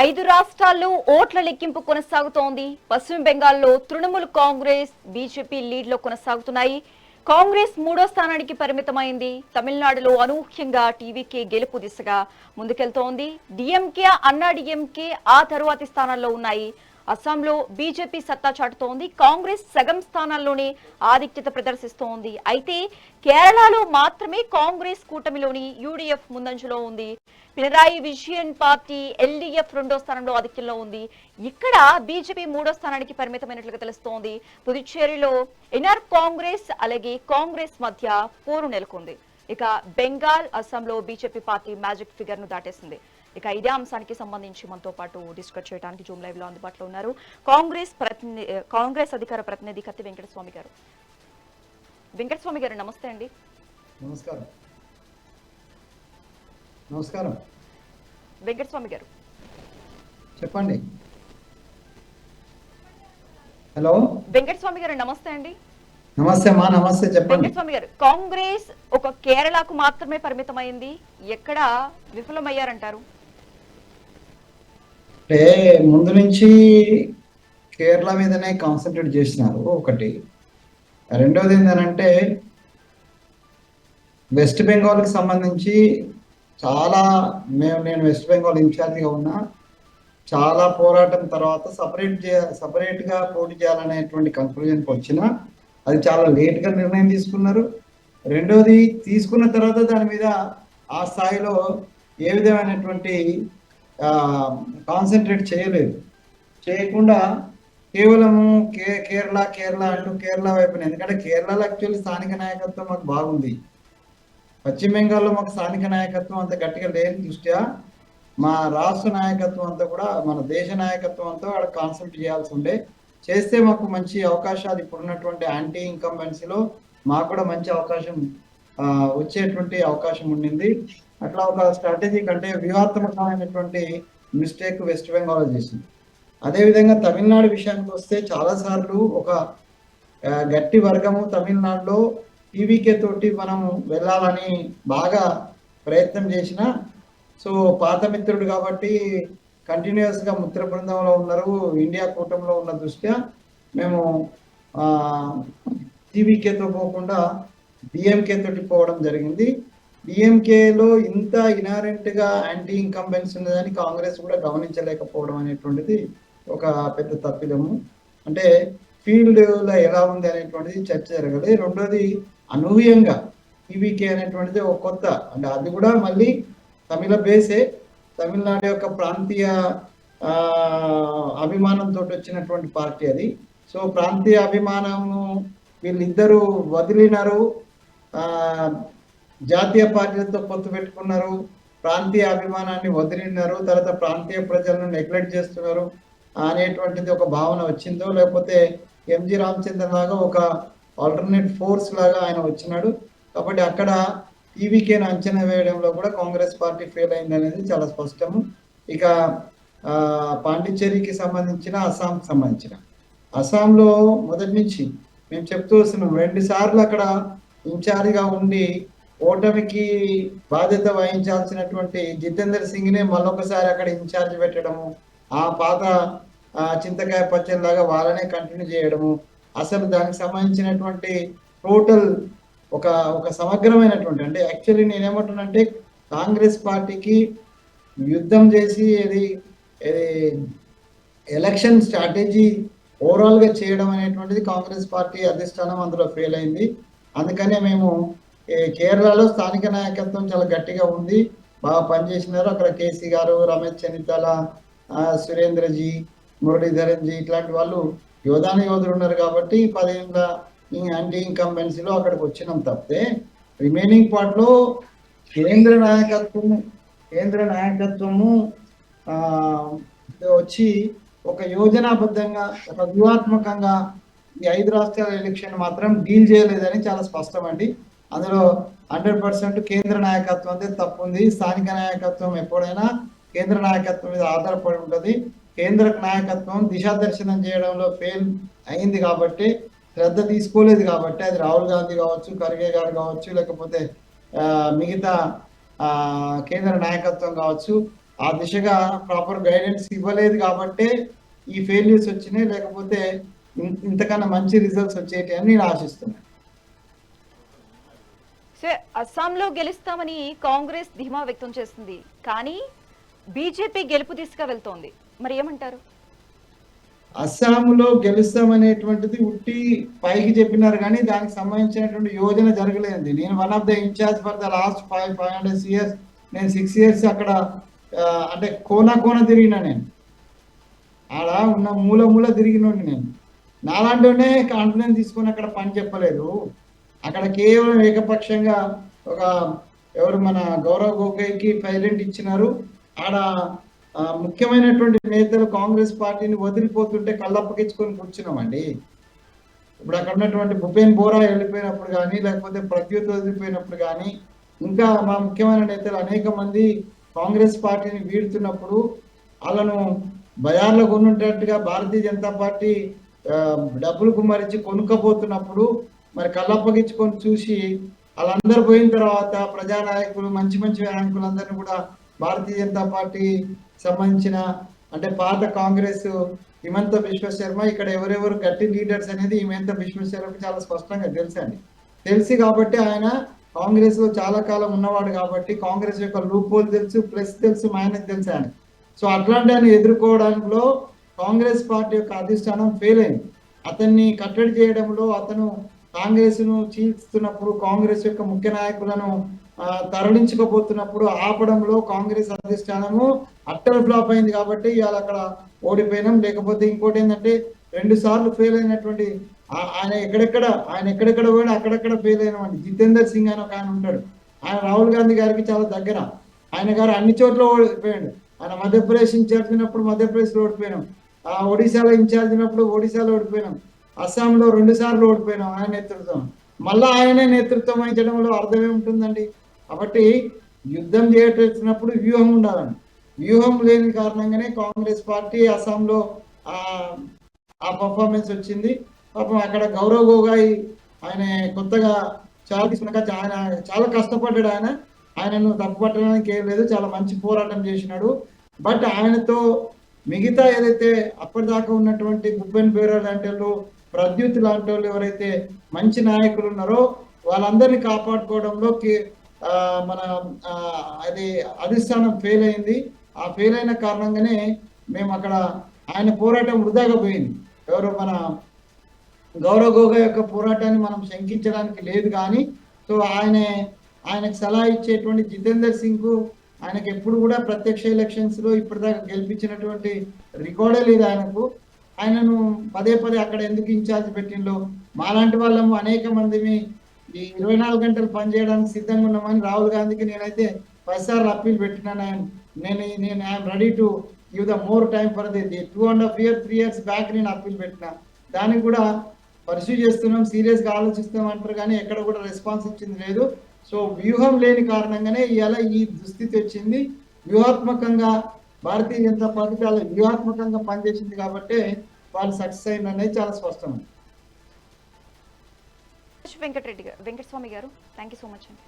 ఐదు రాష్ట్రాల్లో ఓట్ల లెక్కింపు కొనసాగుతోంది. పశ్చిమ బెంగాల్లో తృణమూల్ కాంగ్రెస్, బీజేపీ లీడ్లో కొనసాగుతున్నాయి. కాంగ్రెస్ మూడో స్థానానికి పరిమితమైంది. తమిళనాడులో అనూహ్యంగా టీవీకే గెలుపు దిశగా ముందుకెళ్తోంది. డిఎంకే, అన్నా డిఎంకే ఆ తరువాతి స్థానాల్లో ఉన్నాయి. అస్సాంలో బీజేపీ సత్తా చాటుతోంది. కాంగ్రెస్ సగం స్థానాల్లోనే ఆధిక్యత ప్రదర్శిస్తోంది. అయితే కేరళలో మాత్రమే కాంగ్రెస్ కూటమిలోని యూడీఎఫ్ ముందంజలో ఉంది. పినరాయి విజయన్ పార్టీ ఎల్డీఎఫ్ రెండో స్థానంలో ఆధిక్యంలో ఉంది. ఇక్కడ బీజేపీ మూడో స్థానానికి పరిమితమైనట్లుగా తెలుస్తోంది. పుదుచ్చేరిలో ఎన్ఆర్ కాంగ్రెస్ అలాగే కాంగ్రెస్ మధ్య పోరు నెలకొంది. ఇక బెంగాల్, అస్సాంలో బీజేపీ పార్టీ మ్యాజిక్ ఫిగర్ ను దాటేసింది. ఇక ఇదే అంశానికి సంబంధించి మనతో పాటు డిస్కస్ చేయడానికి జూమ్ లైవ్ లో అందుబాటులో ఉన్నారు కాంగ్రెస్ అధికార ప్రతినిధి కత్తి వెంకటస్వామి గారు. వెంకటస్వామి గారు నమస్తే అండి. నమస్కారం. నమస్కారం వెంకటస్వామి గారు, చెప్పండి. హలో వెంకటస్వామి గారు నమస్తే అండి. నమస్తే అమ్మా. నమస్తే, చెప్పండి. వెంకటస్వామి గారు, కాంగ్రెస్ ఒక కేరళకు మాత్రమే పరిమితమైంది. ఎక్కడ విఫలమయ్యారంటారు? అంటే ముందు నుంచి కేరళ మీదనే కాన్సన్ట్రేట్ చేసినారు ఒకటి. రెండోది ఏంటంటే వెస్ట్ బెంగాల్కి సంబంధించి చాలా నేను వెస్ట్ బెంగాల్ ఇన్ఛార్జిగా ఉన్నా. చాలా పోరాటం తర్వాత సపరేట్గా పోటీ చేయాలనేటువంటి కంక్లూజన్కి వచ్చిన అది చాలా లేట్గా నిర్ణయం తీసుకున్నారు. రెండోది తీసుకున్న తర్వాత దాని మీద ఆ స్థాయిలో ఏ విధమైనటువంటి కాన్సన్ట్రేట్ చేయకుండా కేవలము కేరళ అంటూ కేరళ వైపున, ఎందుకంటే కేరళలో యాక్చువల్లీ స్థానిక నాయకత్వం మాకు బాగుంది. పశ్చిమ బెంగాల్లో మాకు స్థానిక నాయకత్వం అంత గట్టిగా లేని దృష్ట్యా మా రాష్ట్ర నాయకత్వం అంతా కూడా, మన దేశ నాయకత్వం అంతా అక్కడ కాన్సన్ట్రేట్ చేయాల్సి ఉండే. చేస్తే మాకు మంచి అవకాశాలు ఇప్పుడున్నటువంటి యాంటీ ఇన్కంబెన్సీలో మాకు కూడా మంచి అవకాశం వచ్చేటువంటి అవకాశం ఉండింది. అట్లా ఒక స్ట్రాటజిక్ అంటే వ్యూహాత్మకమైనటువంటి మిస్టేక్ వెస్ట్ బెంగాల్ చేసింది. అదేవిధంగా తమిళనాడు విషయానికి వస్తే చాలాసార్లు ఒక గట్టి వర్గము తమిళనాడులో టీవీకే తోటి మనము వెళ్ళాలని బాగా ప్రయత్నం చేసిన. సో పాత మిత్రుడు కాబట్టి కంటిన్యూస్గా మిత్ర బృందంలో ఉన్నారు, ఇండియా కూటమిలో ఉన్న దృష్ట్యా మేము టీవీకేతో పోకుండా డిఎంకే తోటి పోవడం జరిగింది. డిఎంకేలో ఇంత ఇనారెంట్గా యాంటీ ఇన్కంబెన్స్ ఉన్నదని కాంగ్రెస్ కూడా గమనించలేకపోవడం అనేటువంటిది ఒక పెద్ద తప్పిదము. అంటే ఫీల్డ్లో ఎలా ఉంది అనేటువంటిది చర్చ జరగలేదు. రెండోది అనూహ్యంగా టీవీకే అనేటువంటిది ఒక కొత్త, అంటే అది కూడా మళ్ళీ తమిళ బేసే, తమిళనాడు యొక్క ప్రాంతీయ అభిమానంతో వచ్చినటువంటి పార్టీ అది. సో ప్రాంతీయ అభిమానము వీళ్ళిద్దరూ వదిలినారు, జాతీయ పార్టీలతో పొత్తు పెట్టుకున్నారు, ప్రాంతీయ అభిమానాన్ని వదిలినారు, తర్వాత ప్రాంతీయ ప్రజలను నెగ్లెక్ట్ చేస్తున్నారు అనేటువంటిది ఒక భావన వచ్చిందో, లేకపోతే ఎంజి రామచంద్ర లాగా ఒక ఆల్టర్నేట్ ఫోర్స్ లాగా ఆయన వచ్చినాడు. కాబట్టి అక్కడ టీవీకేను అంచనా వేయడంలో కూడా కాంగ్రెస్ పార్టీ ఫెయిల్ అయింది అనేది చాలా స్పష్టము. ఇక పాండిచ్చేరికి సంబంధించిన, అస్సాంకి సంబంధించిన, అస్సాంలో మొదటి నుంచి మేము చెప్తూ వస్తున్నాం, 2 సార్లు అక్కడ ఇన్ఛార్జిగా ఉండి ఓటమికి బాధ్యత వహించాల్సినటువంటి జితేందర్ సింగ్నే మళ్ళొకసారి అక్కడ ఇన్ఛార్జ్ పెట్టడము, ఆ పాత చింతకాయ పచ్చడిలాగా వాళ్ళనే కంటిన్యూ చేయడము, అసలు దానికి సంబంధించినటువంటి టోటల్ ఒక సమగ్రమైనటువంటి, అంటే యాక్చువల్లీ నేనేమంటున్నానంటే కాంగ్రెస్ పార్టీకి యుద్ధం చేసి ఇది ఎలక్షన్ స్ట్రాటజీ ఓవరాల్గా చేయడం అనేటువంటిది కాంగ్రెస్ పార్టీ అధిష్టానం అందులో ఫెయిల్ అయింది. అందుకనే మేము కేరళలో స్థానిక నాయకత్వం చాలా గట్టిగా ఉంది, బాగా పనిచేసినారు. అక్కడ కేసీ గారు, రమేష్ చెన్నితల, సురేంద్రజీ, మురళీధరన్ జీ ఇట్లాంటి వాళ్ళు యోధులు ఉన్నారు. కాబట్టి 10 ఏళ్ళ యాంటీ ఇన్కంబెన్సీలో అక్కడికి వచ్చినాం తప్పితే రిమైనింగ్ పార్ట్లో కేంద్ర నాయకత్వము వచ్చి ఒక యోజనాబద్ధంగా, ఒక వ్యూహాత్మకంగా ఈ 5 రాష్ట్రాల ఎలక్షన్ మాత్రం డీల్ చేయలేదని చాలా స్పష్టం అండి. అందులో 100% కేంద్ర నాయకత్వం తప్పు ఉంది. స్థానిక నాయకత్వం ఎప్పుడైనా కేంద్ర నాయకత్వం మీద ఆధారపడి ఉంటుంది. కేంద్ర నాయకత్వం దిశాదర్శనం చేయడంలో ఫెయిల్ అయింది కాబట్టి, శ్రద్ధ తీసుకోలేదు కాబట్టి, అది రాహుల్ గాంధీ కావచ్చు, ఖర్గే గారు కావచ్చు, లేకపోతే మిగతా కేంద్ర నాయకత్వం కావచ్చు, ఆ దిశగా ప్రాపర్ గైడెన్స్ ఇవ్వలేదు కాబట్టే ఈ ఫెయిల్యూర్స్ వచ్చినాయి, లేకపోతే ఇంతకన్నా మంచి రిజల్ట్స్ వచ్చేటి అని నేను ఆశిస్తున్నాను. సార్, అస్సాంలో గెలుస్తామని కాంగ్రెస్ ధీమా వ్యక్తం చేస్తుంది, కానీ బీజేపీ గెలుపు దిశగా వెళ్తోంది. మరి ఏమంటారు? అస్సాంలో గెలుస్తామనేటువంటిది ఉట్టి పైకి చెప్పినారు కానీ దానికి సంబంధించినటువంటి యోజన జరగలేదు. నేను one of the incharge for the last 500 years. నేను 6 ఇయర్స్ అక్కడ అంటే కోన తిరిగినా, నేను ఆడ ఉన్న మూల మూల తిరిగినోండి. నేను నాలాంటినే కాన్ఫిడెన్స్ తీసుకొని అక్కడ పని చెప్పలేదు. అక్కడ కేవలం ఏకపక్షంగా ఒక ఎవరు మన గౌరవ్ గొగోయ్కి ప్రెసిడెంట్ ఇచ్చినారు. ఆడ ముఖ్యమైనటువంటి నేతలు కాంగ్రెస్ పార్టీని వదిలిపోతుంటే కళ్ళప్పగించుకొని కూర్చున్నామండి. ఇప్పుడు అక్కడ ఉన్నటువంటి భూపేన్ బోరా వెళ్ళిపోయినప్పుడు కానీ, లేకపోతే ప్రత్యుత్ వదిలిపోయినప్పుడు కానీ, ఇంకా మా ముఖ్యమైన నేతలు అనేక మంది కాంగ్రెస్ పార్టీని వీడుతున్నప్పుడు, వాళ్ళను బజార్లో కొనున్నట్టుగా భారతీయ జనతా పార్టీ డబ్బులు కుమ్మరించి కొనుక్కపోతున్నప్పుడు మరి కళ్ళప్పగించుకొని చూసి వాళ్ళందరూ పోయిన తర్వాత ప్రజానాయకులు మంచి మంచి నాయకులందరినీ కూడా భారతీయ జనతా పార్టీ సంబంధించిన అంటే పాత కాంగ్రెస్ హిమంత బిశ్వ శర్మ, ఇక్కడ ఎవరెవరు గట్టి లీడర్స్ అనేది హిమంత బిశ్వ శర్మకి చాలా స్పష్టంగా తెలుసండి. తెలిసి కాబట్టి ఆయన కాంగ్రెస్ లో చాలా కాలం ఉన్నవాడు కాబట్టి కాంగ్రెస్ యొక్క లూప్ హోల్ తెలుసు, ప్లస్ తెలుసు, మైనస్ తెలుసు ఆయన. సో అట్లాంటి ఆయన ఎదుర్కోవడంలో కాంగ్రెస్ పార్టీ యొక్క అధిష్టానం ఫెయిల్ అయింది. అతన్ని కట్టడి చేయడంలో, అతను కాంగ్రెస్ ను చీల్చుతున్నప్పుడు, కాంగ్రెస్ యొక్క ముఖ్య నాయకులను తరలించకపోతున్నప్పుడు ఆపడంలో కాంగ్రెస్ అధిష్టానము అట్టర్ ఫ్లాప్ అయింది కాబట్టి ఇవాళ అక్కడ ఓడిపోయినాం. లేకపోతే ఇంకోటి ఏంటంటే 2 సార్లు ఫెయిల్ అయినటువంటి ఆయన ఎక్కడెక్కడ పోయినా అక్కడెక్కడ ఫెయిల్ అయినామండి. జితేందర్ సింగ్ అని ఒక ఆయన ఉంటాడు. ఆయన రాహుల్ గాంధీ గారికి చాలా దగ్గర. ఆయన గారు అన్ని చోట్ల ఓడిపోయాడు. ఆయన మధ్యప్రదేశ్ ఇన్ఛార్జ్ ఉన్నప్పుడు మధ్యప్రదేశ్లో ఓడిపోయినాం, ఒడిశాలో ఇన్ఛార్జ్ ఉన్నప్పుడు ఒడిశాలో ఓడిపోయినాం, అస్సాంలో 2 సార్లు ఓడిపోయినాం ఆయన నేతృత్వం. మళ్ళా ఆయనే నేతృత్వం వహించడంలో అర్థమే ఉంటుందండి. కాబట్టి యుద్ధం చేయటప్పుడు వ్యూహం ఉండాలండి. వ్యూహం లేని కారణంగానే కాంగ్రెస్ పార్టీ అస్సాంలో ఆ పర్ఫార్మెన్స్ వచ్చింది. పాపం అక్కడ గౌరవ్ గొగోయ్ ఆయన కొత్తగా చాలా తీసుకున్నాక ఆయన చాలా కష్టపడ్డాడు. ఆయనను తప్పుపట్టడానికి ఏం లేదు, చాలా మంచి పోరాటం చేసినాడు. బట్ ఆయనతో మిగతా ఏదైతే అప్పటిదాకా ఉన్నటువంటి భూపేన్ బోరా లాంటి వాళ్ళు, ప్రద్యుత్ లాంటి వాళ్ళు ఎవరైతే మంచి నాయకులు ఉన్నారో వాళ్ళందరినీ కాపాడుకోవడంలో మన అది అధిష్టానం ఫెయిల్ అయింది. ఆ ఫెయిల్ అయిన కారణంగానే మేము అక్కడ ఆయన పోరాటం వృధాగా పోయింది. ఎవరు మన గౌరవ్ గొగోయ్ యొక్క పోరాటాన్ని మనం శంకించడానికి లేదు. కానీ సో ఆయనకు సలహా ఇచ్చేటువంటి జితేందర్ సింగ్ ఆయనకు ఎప్పుడు కూడా ప్రత్యక్ష ఎలక్షన్స్ లో ఇప్పటిదాకా గెలిపించినటువంటి రికార్డే లేదు ఆయనకు. ఆయనను పదే అక్కడ ఎందుకు ఇన్ఛార్జ్ పెట్టిందో, మాలాంటి వాళ్ళము అనేక మందిని ఈ 24 గంటలు పనిచేయడానికి సిద్ధంగా ఉన్నామని రాహుల్ గాంధీకి నేనైతే 10 సార్లు అప్పీల్ పెట్టినాను. నేను I'm ready to give the more time for the 2.5 years 3 years back నేను అప్పీల్ పెట్టినా. దానికి కూడా పర్సూ చేస్తున్నాం, సీరియస్గా ఆలోచిస్తాం అంటారు కానీ ఎక్కడ కూడా రెస్పాన్స్ ఇచ్చింది లేదు. సో వ్యూహం లేని కారణంగానే ఇవాళ ఈ దుస్థితి వచ్చింది. వ్యూహాత్మకంగా భారతీయ జనతా పార్టీ చాలా వ్యూహాత్మకంగా పనిచేసింది కాబట్టి వాళ్ళు సక్సెస్ అయింది అనేది చాలా స్పష్టం. వెంకటస్వామి గారు, థ్యాంక్ యూ సో మచ్ అండి.